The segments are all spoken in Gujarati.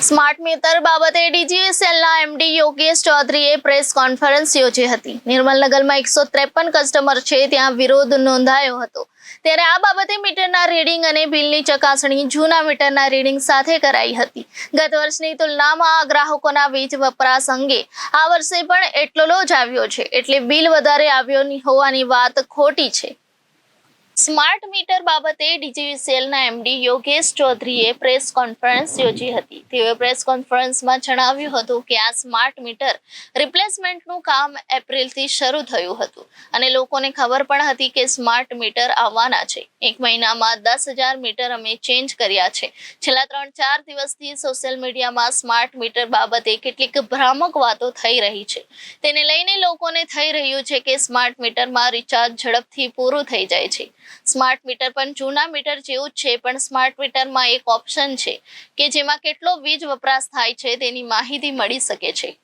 સ્માર્ટ મીટર બાબતે ડીજીવીસીએલના એમડી યોગેશ ચૌધરીએ પ્રેસ કોન્ફરન્સ યોજી હતી। નિર્મલનગરમાં 153 કસ્ટમર છે ત્યાં વિરોધ નોંધાયો હતો। ત્યારે આ બાબતે મીટરના રીડિંગ અને બિલની ચકાસણી જૂના મીટરના રીડિંગ સાથે કરાઈ હતી। ગત વર્ષની તુલનામાં ગ્રાહકોના વીજ વપરાશ અંગે આ વર્ષે પણ એટલો જ આવ્યો છે, એટલે બિલ વધારે આવ્યો હોવાની વાત ખોટી છે। સ્માર્ટ મીટર બાબતે ડીજીવીસીએલના એમડી યોગેશ ચૌધરીએ પ્રેસ કોન્ફરન્સ યોજી હતી। તેઓએ પ્રેસ કોન્ફરન્સમાં જણાવ્યું હતું કે આ સ્માર્ટ મીટર રિપ્લેસમેન્ટનું કામ એપ્રિલથી શરૂ થયું હતું અને લોકોને ખબર પણ હતી કે સ્માર્ટ મીટર આવવાના છે। એક મહિનામાં 10,000 મીટર અમે ચેન્જ કર્યા છે। છેલ્લા 3-4 દિવસથી સોશિયલ મીડિયામાં સ્માર્ટ મીટર બાબતે કેટલીક ભ્રામક વાતો થઈ રહી છે। તેને લઈને લોકોને થઈ રહ્યું છે કે સ્માર્ટ મીટરમાં રિચાર્જ ઝડપથી પૂરું થઈ જાય છે। સ્માર્ટ મીટર પણ જૂના મીટર જેવું જ છે, પણ સ્માર્ટ મીટરમાં એક ઓપ્શન છે કે જેમાં કેટલો વીજ વપરાશ થાય છે તેની માહિતી મળી શકે છે।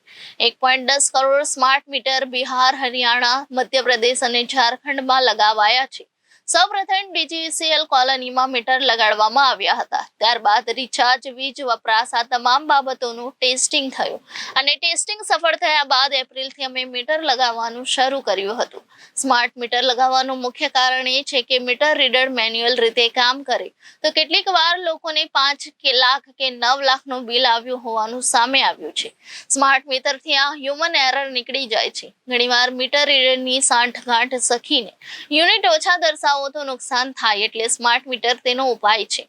1.10 કરોડ સ્માર્ટ મીટર બિહાર, હરિયાણા, મધ્યપ્રદેશ અને ઝારખંડમાં લગાવાયા છે। સૌપ્રથમ ડીજીવીસીએલ કોલોનીમાં મીટર લગાડવામાં આવ્યા હતા। ત્યારબાદ રિચાર્જ, વીજ વપરાશ આ તમામ બાબતોનું ટેસ્ટિંગ થયું અને ટેસ્ટિંગ સફળ થયા બાદ એપ્રિલથી અમે મીટર લગાવવાનું શરૂ કર્યું હતું। સ્માર્ટ મીટર લગાવવાનું મુખ્ય કારણ એ છે કે મીટર રીડર મેન્યુઅલ રીતે કામ કરે તો કેટલીક વાર લોકોને 5 લાખ કે 9 લાખનું બિલ આવ્યું હોવાનું સામે આવ્યું છે। સ્માર્ટ મીટરથી આ હ્યુમન એરર નીકળી જાય છે। ઘણીવાર મીટર રીડરની સાંઠગાંઠ સખીને યુનિટ ઓછા દર્શાવો તો નુકસાન થાય, એટલે સ્માર્ટ મીટર તેનો ઉપાય છે।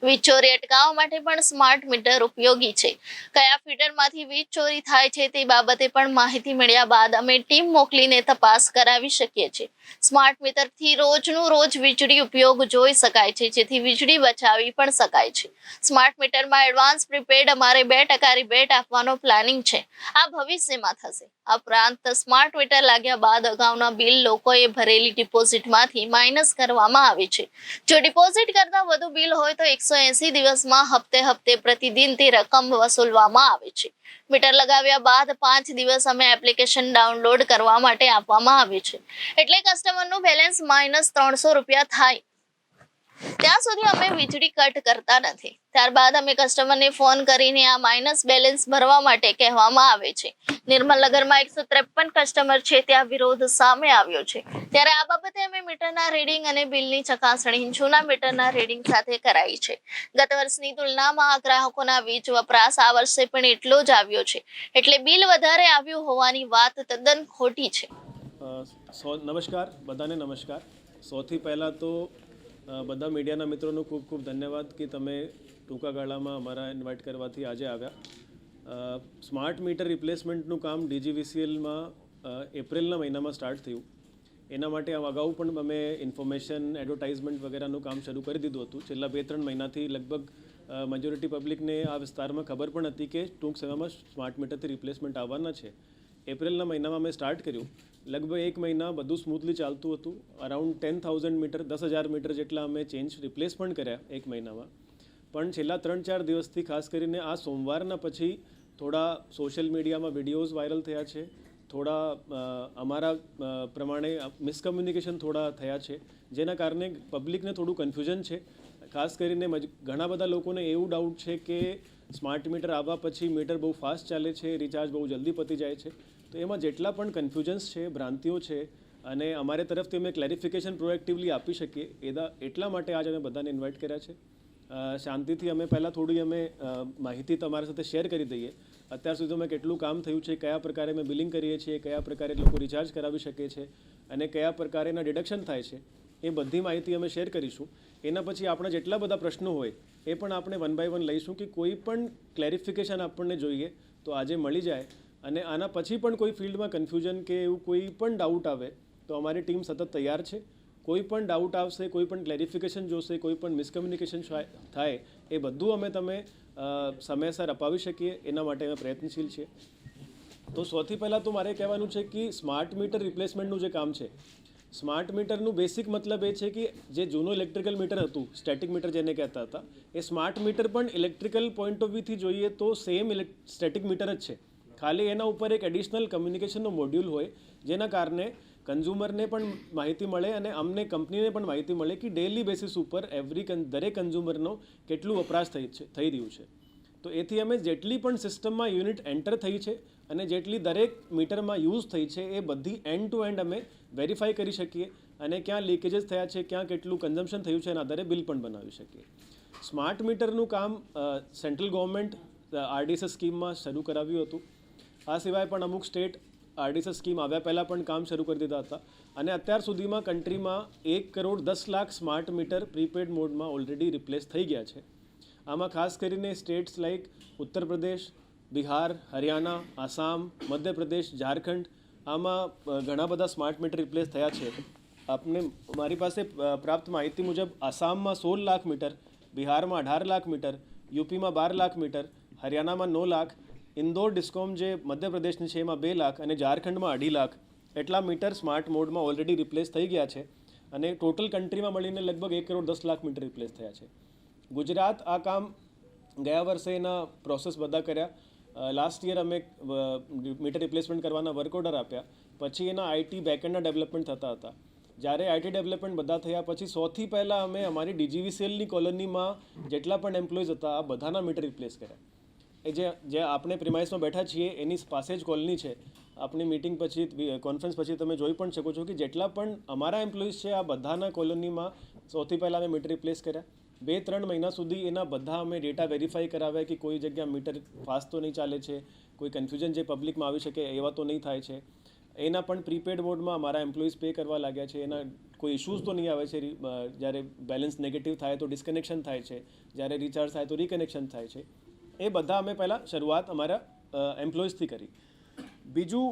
વીજ ચોરી અટકાવવા માટે પણ સ્માર્ટ મીટર ઉપયોગી છે। કયા ફીડરમાંથી વીજ ચોરી થાય છે તે બાબતે પણ માહિતી મળ્યા બાદ અમે ટીમ મોકલીને તપાસ કરાવી શકીએ છીએ। સ્માર્ટ મીટરથી રોજનું રોજ વીજળી ઉપયોગ જોઈ શકાય છે, જેથી વીજળી બચાવી પણ શકાય છે। સ્માર્ટ મીટરમાં એડવાન્સ પ્રીપેડ અમારે 2% રિબેટ આપવાનો પ્લાનિંગ છે। આ ભવિષ્યમાં થશે। આ ઉપરાંત સ્માર્ટ મીટર લાગ્યા બાદ અગાઉના બિલ લોકોએ ભરેલી ડિપોઝિટમાંથી માઇનસ કરવામાં આવે છે। જો ડિપોઝિટ કરતાં વધુ બિલ હોય તો 180 દિવસમાં હપ્તે પ્રતિદિન તે રકમ વસૂલવામાં આવે છે। મીટર લગાવ્યા બાદ 5 દિવસ અમે એપ્લિકેશન ડાઉનલોડ કરવા માટે આપવામાં આવે છે, એટલે કસ્ટમરનું બેલેન્સ -300 થાય ત્યાં સુધી અમે વીજળી કટ કરતા નથી। ત્યારબાદ અમે કસ્ટમરને ફોન કરીને આ માઇનસ બેલેન્સ ભરવા માટે કહેવામાં આવે છે। નિર્મલનગરમાં 153 કસ્ટમર છે ત્યાં વિરોધ સામે આવ્યો છે। ત્યારે આ બાબતે અમે મીટરના રીડિંગ અને બિલની ચકાસણી જૂના મીટરના રીડિંગ સાથે કરાઈ છે। ગત વર્ષની તુલનામાં ગ્રાહકોના વીજ વપરાશ આ વર્ષે પણ એટલો જ આવ્યો છે, એટલે બિલ વધારે આવ્યું હોવાની વાત તદ્દન ખોટી છે। નમસ્કાર, બધાને નમસ્કાર। સૌથી પહેલાં તો બધા મીડિયાના મિત્રોનો ખૂબ ખૂબ ધન્યવાદ કે તમે ટૂંકા ગાળામાં અમારા ઇન્વાઇટ કરવાથી આજે આવ્યા। સ્માર્ટ મીટર રિપ્લેસમેન્ટનું કામ ડીજીવીસીએલમાં એપ્રિલના મહિનામાં સ્ટાર્ટ થયું। એના માટે અગાઉ પણ અમે ઇન્ફોર્મેશન, એડવર્ટાઇઝમેન્ટ વગેરેનું કામ શરૂ કરી દીધું હતું। છેલ્લા 2-3 મહિનાથી લગભગ મેજોરિટી પબ્લિકને આ વિસ્તારમાં ખબર પણ હતી કે ટૂંક સમયમાં સ્માર્ટ મીટરથી રિપ્લેસમેન્ટ આવવાના છે। એપ્રિલના મહિનામાં અમે સ્ટાર્ટ કર્યું। લગભગ 1 મહિના બધું સ્મૂથલી ચાલતું હતું। અરાઉન્ડ 10,000 મીટર, 10,000 મીટર જેટલા અમે રિપ્લેસ પણ કર્યા 1 મહિનામાં। પણ છેલ્લા 3-4 દિવસથી ખાસ કરીને આ સોમવારના પછી થોડા સોશિયલ મીડિયામાં વિડીયોઝ વાયરલ થયા છે, થોડા અમારા પ્રમાણે મિસકમ્યુનિકેશન થોડા થયા છે, જેના કારણે પબ્લિકને થોડું કન્ફ્યુઝન છે। ખાસ કરીને ઘણા બધા લોકોને એવું ડાઉટ છે કે સ્માર્ટ મીટર આવવા પછી મીટર બહુ ફાસ્ટ ચાલે છે, રિચાર્જ બહુ જલ્દી પતી જાય છે। તો એમાં જેટલા પણ કન્ફ્યુઝન્સ છે, ભ્રાંતિઓ છે, અને અમારે તરફથી અમે ક્લેરિફિકેશન પ્રોએક્ટિવલી આપી શકીએ એટલા માટે આજે અમે બધાને ઇન્વાઇટ કર્યા છે। શાંતિથી અમે પહેલાં થોડી અમે માહિતી તમારા સાથે શેર કરી દઈએ। અત્યાર સુધી અમે કેટલું કામ થયું છે, કયા પ્રકારે અમે બિલિંગ કરીએ છીએ, કયા પ્રકારે લોકો રિચાર્જ કરાવી શકે છે અને કયા પ્રકારેના ડિડક્શન થાય છે, એ બધી માહિતી અમે શેર કરીશું। એના પછી આપણા જેટલા બધા પ્રશ્નો હોય એ પણ આપણે 1 by 1 લઈશું કે કોઈ પણ ક્લેરિફિકેશન આપણને જોઈએ તો આજે મળી જાય। અને આના પછી પણ કોઈ ફિલ્ડમાં કન્ફ્યુઝન કે એવું કોઈ પણ ડાઉટ આવે તો અમારી ટીમ સતત તૈયાર છે। કોઈ પણ ડાઉટ આવશે, કોઈ પણ ક્લેરિફિકેશન જોશે, કોઈ પણ મિસકમ્યુનિકેશન થાય એ બધું અમે તમે સમયસર અપાવી શકીએ એના માટે અમે પ્રયત્નશીલ છીએ। તો સૌથી પહેલાં તો મારે કહેવાનું છે કે સ્માર્ટ મીટર રિપ્લેસમેન્ટનું જે કામ છે, સ્માર્ટ મીટરનું બેસિક મતલબ એ છે કે જે જૂનું ઇલેક્ટ્રિકલ મીટર હતું, સ્ટેટિક મીટર જેને કહેતા હતા, એ સ્માર્ટ મીટર પણ ઇલેક્ટ્રિકલ પોઈન્ટ ઓફ વ્યૂથી જોઈએ તો સેમ સ્ટેટિક મીટર જ છે। ખાલી એના ઉપર એક એડિશનલ કમ્યુનિકેશનનો મોડ્યુલ હોય, જેના કારણે કન્ઝ્યુમરને પણ માહિતી મળે અને અમને કંપનીને પણ માહિતી મળે કે ડેલી બેસિસ ઉપર દરેક કન્ઝ્યુમરનો કેટલું વપરાશ થઈ રહ્યું છે। તો એથી અમે જેટલી પણ સિસ્ટમમાં યુનિટ એન્ટર થઈ છે અને જેટલી દરેક મીટરમાં યુઝ થઈ છે એ બધી એન્ડ ટુ એન્ડ અમે વેરીફાઈ કરી શકીએ અને ક્યાં લીકેજીસ થયા છે, ક્યાં કેટલું કન્ઝમ્પશન થયું છે એના આધારે બિલ પણ બનાવી શકીએ. સ્માર્ટ મીટરનું કામ સેન્ટ્રલ ગવર્મેન્ટ RDSS સ્કીમમાં શરૂ કરાવ્યું હતું. આ સિવાય પણ અમુક સ્ટેટ RDSS સ્કીમ આવ્યા પહેલાં પણ કામ શરૂ કરી દીધા હતા અને અત્યાર સુધીમાં કન્ટ્રીમાં 1,10,00,000 સ્માર્ટ મીટર પ્રીપેડ મોડમાં ઓલરેડી રિપ્લેસ થઈ ગયા છે. આમાં ખાસ કરીને સ્ટેટ્સ લાઇક ઉત્તર પ્રદેશ, બિહાર, હરિયાણા, આસામ, મધ્યપ્રદેશ, ઝારખંડ આમાં ઘણા બધા સ્માર્ટ મીટર રિપ્લેસ થયા છે. આપને મારી પાસે પ્રાપ્ત માહિતી મુજબ આસામમાં 16 લાખ મીટર, બિહારમાં 18 લાખ મીટર, યુપીમાં 12 લાખ મીટર, હરિયાણામાં 9 લાખ, ઇન્દોર ડિસ્કોમ જે મધ્યપ્રદેશની છે એમાં 2 લાખ અને ઝારખંડમાં 2.5 લાખ એટલા મીટર સ્માર્ટ મોડમાં ઓલરેડી રિપ્લેસ થઈ ગયા છે અને ટોટલ કન્ટ્રીમાં મળીને લગભગ 1,10,00,000 મીટર રિપ્લેસ થયા છે. ગુજરાત આ કામ ગયા વર્ષે એના પ્રોસેસ બધા કર્યા. લાસ્ટ યર અમે મીટર રિપ્લેસમેન્ટ કરવાના વર્ક ઓર્ડર આપ્યા, પછી એના IT બેકએન્ડના ડેવલપમેન્ટ થતા હતા. જ્યારે IT ડેવલપમેન્ટ બધા થયા પછી સૌથી પહેલાં અમે અમારી DGVCLની કોલોનીમાં જેટલા પણ એમ્પ્લોઈઝ હતા આ બધાના મીટર રિપ્લેસ કર્યા. એ જે આપણે પ્રિમાઇસમાં બેઠા છીએ એની પાસે જ કોલોની છે. આપણી મીટિંગ પછી કોન્ફરન્સ પછી તમે જોઈ પણ શકો છો કે જેટલા પણ અમારા એમ્પ્લોઈઝ છે આ બધાના કોલોનીમાં સૌથી પહેલાં અમે મીટર રિપ્લેસ કર્યા. 2-3 મહિના સુધી એના બધા અમે ડેટા વેરીફાઈ કરાવ્યા કે કોઈ જગ્યા મીટર ફાસ્ટ તો નહીં ચાલે છે, કોઈ કન્ફ્યુઝન જે પબ્લિકમાં આવી શકે એવા તો નહીં થાય છે. એના પણ પ્રીપેડ મોડમાં અમારા એમ્પ્લોઈઝ પે કરવા લાગ્યા છે. એના કોઈ ઇશ્યુઝ તો નહીં આવે છે. જ્યારે બેલેન્સ નેગેટિવ થાય તો ડિસ્કનેક્શન થાય છે, જ્યારે રિચાર્જ થાય તો રિકનેક્શન થાય છે. એ બધા અમે પહેલાં શરૂઆત અમારા એમ્પ્લોઈઝથી કરી. બીજું,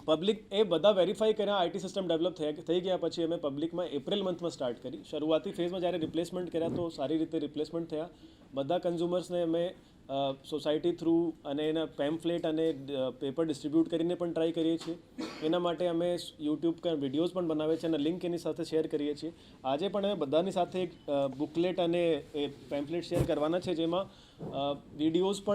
પબ્લિક એ બધા વેરીફાઈ કર્યા, IT સિસ્ટમ ડેવલપ થઈ ગયા પછી અમે પબ્લિકમાં એપ્રિલ મંથમાં સ્ટાર્ટ કરી. શરૂઆતી ફેઝમાં જ્યારે રિપ્લેસમેન્ટ કર્યા તો સારી રીતે રિપ્લેસમેન્ટ થયા. બધા કન્ઝ્યુમર્સને અમે સોસાયટી થ્રુ અને એના પેમ્ફલેટ અને પેપર ડિસ્ટ્રીબ્યુટ કરીને પણ ટ્રાય કરીએ છીએ. એના માટે અમે YouTube પર વિડીયોઝ પણ બનાવીએ છીએ અને લિંક એની સાથે શેર કરીએ છીએ. આજે પણ અમે બધાની સાથે એક બુકલેટ અને એ પેમ્ફલેટ શેર કરવાના છે જેમાં વિડીયોઝ પણ